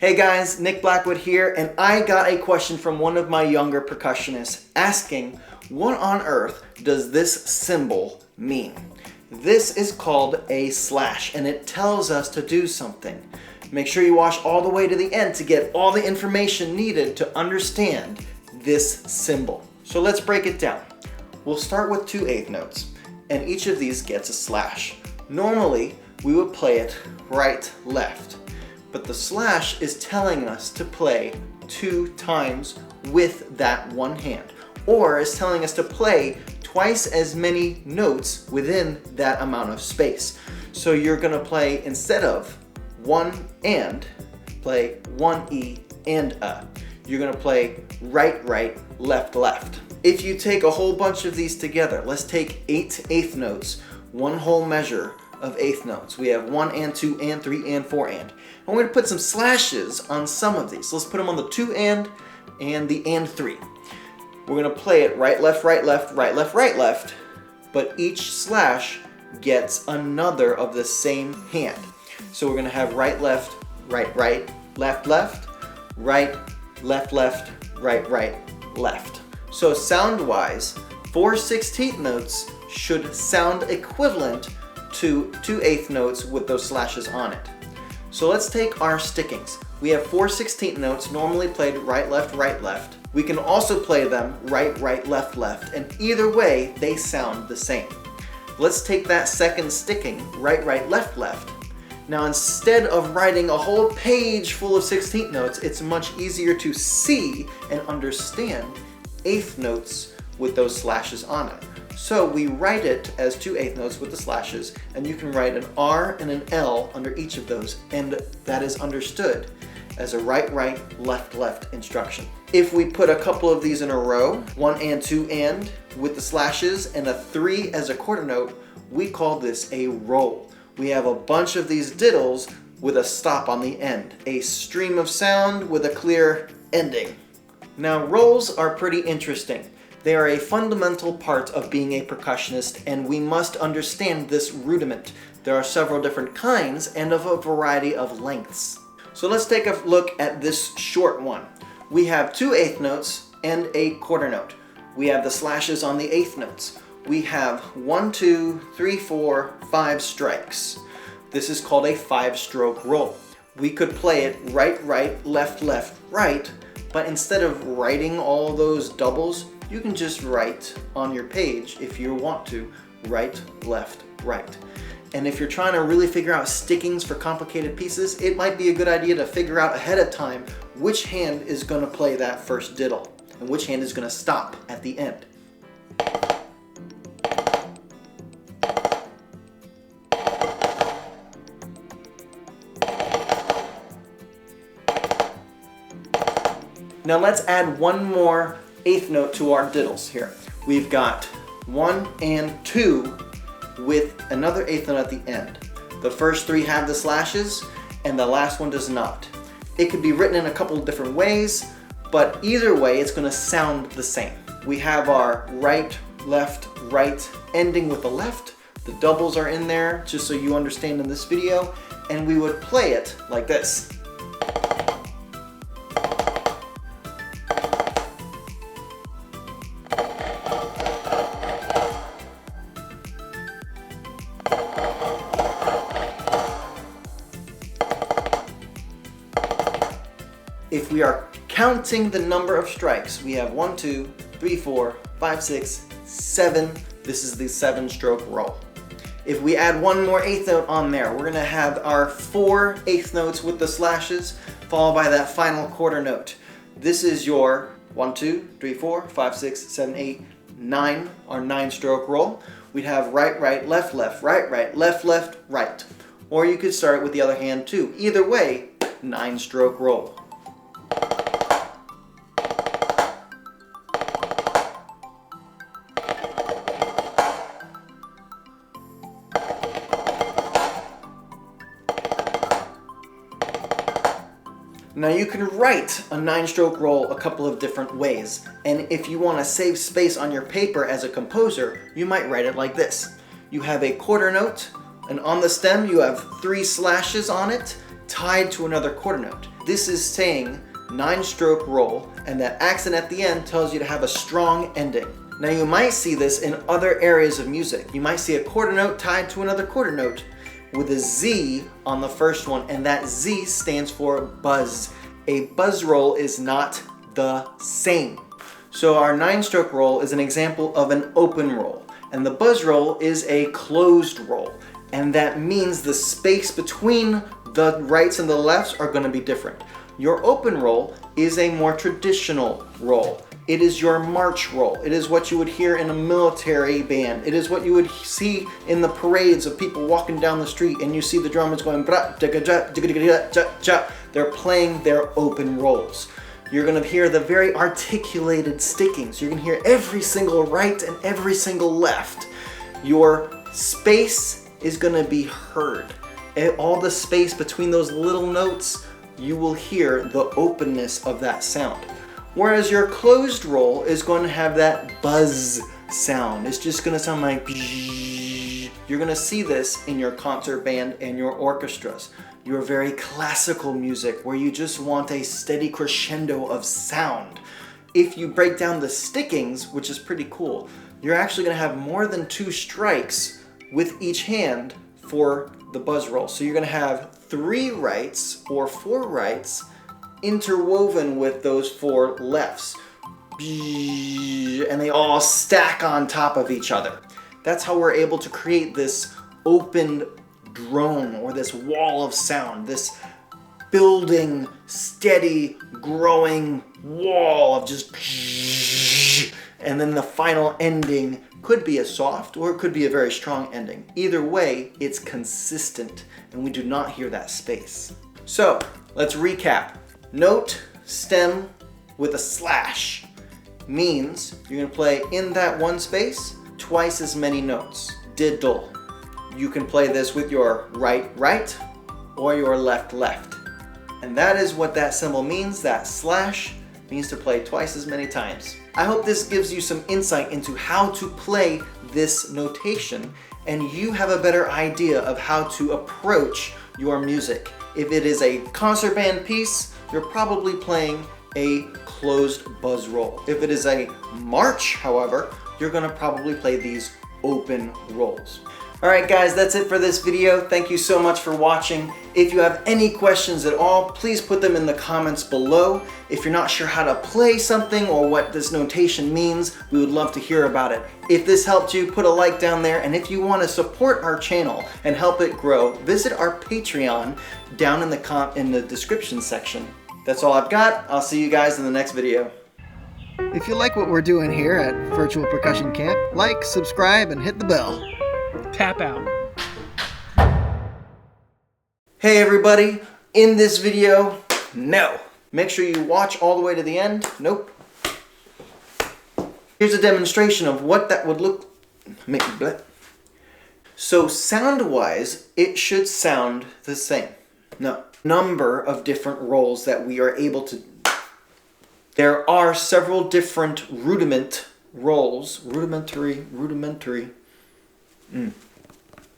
Hey guys, Nick Blackwood here, and I got a question from one of my younger percussionists asking, what on earth does this symbol mean? This is called a slash, and it tells us to do something. Make sure you watch all the way to the end to get all the information needed to understand this symbol. So let's break it down. We'll start with 2 eighth notes, and each of these gets a slash. Normally, we would play it right, left. But the slash is telling us to play 2 times with that one hand, or is telling us to play twice as many notes within that amount of space. So you're gonna play, instead of 1 and, play 1 E and a. You're gonna play right, right, left, left. If you take a whole bunch of these together, let's take 8 eighth notes, one whole measure of eighth notes. We have 1 and 2 and 3 and 4 and. And we're going to put some slashes on some of these. So let's put them on the 2 and the and 3. We're going to play it right, left, right, left, right, left, right, left. But each slash gets another of the same hand. So we're going to have right, left, right, right, left, left, right, left, left, right, right, left. So sound-wise, 4/16 notes should sound equivalent to 2 eighth notes with those slashes on it. So let's take our stickings. We have 4/16 notes normally played right, left, right, left. We can also play them right, right, left, left, and either way they sound the same. Let's take that second sticking, right, right, left, left. Now instead of writing a whole page full of 16th notes, it's much easier to see and understand eighth notes with those slashes on it. So we write it as 2 eighth notes with the slashes, and you can write an R and an L under each of those, and that is understood as a right, right, left, left instruction. If we put a couple of these in a row, 1 and 2 and with the slashes and a 3 as a quarter note, we call this a roll. We have a bunch of these diddles with a stop on the end, a stream of sound with a clear ending. Now rolls are pretty interesting. They are a fundamental part of being a percussionist, and we must understand this rudiment. There are several different kinds and of a variety of lengths. So let's take a look at this short one. We have 2 eighth notes and a quarter note. We have the slashes on the eighth notes. We have 1, 2, 3, 4, 5 strikes. This is called a 5-stroke roll. We could play it right, right, left, left, right, but instead of writing all those doubles, you can just write on your page, if you want to, right, left, right. And if you're trying to really figure out stickings for complicated pieces, it might be a good idea to figure out ahead of time which hand is going to play that first diddle and which hand is going to stop at the end. Now let's add one more eighth note to our diddles here. We've got 1 and 2 with another eighth note at the end. The first 3 have the slashes and the last one does not. It could be written in a couple of different ways, but either way it's going to sound the same. We have our right, left, right ending with the left. The doubles are in there just so you understand in this video, and we would play it like this. If we are counting the number of strikes, we have 1, 2, 3, 4, 5, 6, 7. This is the 7-stroke roll. If we add one more eighth note on there, we're gonna have our 4 eighth notes with the slashes, followed by that final quarter note. This is your 1, 2, 3, 4, 5, 6, 7, 8, 9, our 9-stroke roll. We'd have right, right, left, left, right, right, left, left, right. Or you could start with the other hand too. Either way, 9-stroke roll. Now you can write a 9-stroke roll a couple of different ways, and if you want to save space on your paper as a composer, you might write it like this. You have a quarter note, and on the stem you have 3 slashes on it tied to another quarter note. this is saying 9-stroke roll, and that accent at the end tells you to have a strong ending. Now you might see this in other areas of music. You might see a quarter note tied to another quarter note with a Z on the first one, and that Z stands for buzz. A buzz roll is not the same. So our 9-stroke roll is an example of an open roll, and the buzz roll is a closed roll, and that means the space between the rights and the lefts are going to be different. Your open roll is a more traditional roll. It is your march roll. It is what you would hear in a military band. It is what you would see in the parades of people walking down the street, and you see the drummers going bra, digga, ja, digga, digga, ja, ja. They're playing their open rolls. You're gonna hear the very articulated stickings. You're gonna hear every single right and every single left. Your space is gonna be heard. All the space between those little notes, you will hear the openness of that sound. Whereas your closed roll is going to have that buzz sound. It's just going to sound like bzzz. You're going to see this in your concert band and your orchestras. Your very classical music where you just want a steady crescendo of sound. If you break down the stickings, which is pretty cool, you're actually going to have more than 2 strikes with each hand for the buzz roll. So you're going to have 3 rights or 4 rights interwoven with those 4 lefts, and they all stack on top of each other. That's how we're able to create this open drone, or this wall of sound, this building, steady, growing wall of just, and then the final ending could be a soft or it could be a very strong ending. Either way, it's consistent and we do not hear that space. So let's recap. Note, stem with a slash means you're going to play in that one space twice as many notes. Diddle. You can play this with your right or your left. And that is what that symbol means. That slash means to play twice as many times. I hope this gives you some insight into how to play this notation, and you have a better idea of how to approach your music. If it is a concert band piece, you're probably playing a closed buzz roll. If it is a march, however, you're gonna probably play these open rolls. All right, guys, that's it for this video. Thank you so much for watching. If you have any questions at all, please put them in the comments below. If you're not sure how to play something or what this notation means, we would love to hear about it. If this helped you, put a like down there, and if you want to support our channel and help it grow, visit our Patreon down in the description section. That's all I've got. I'll see you guys in the next video. If you like what we're doing here at Virtual Percussion Camp, like, subscribe, and hit the bell. Tap out. Hey everybody, in this video, no. Make sure you watch all the way to the end. Nope. Here's a demonstration of what that would look like. So sound-wise, it should sound the same. No. Number of different rolls that we are able to. There are several different rudiment rolls. Rudimentary.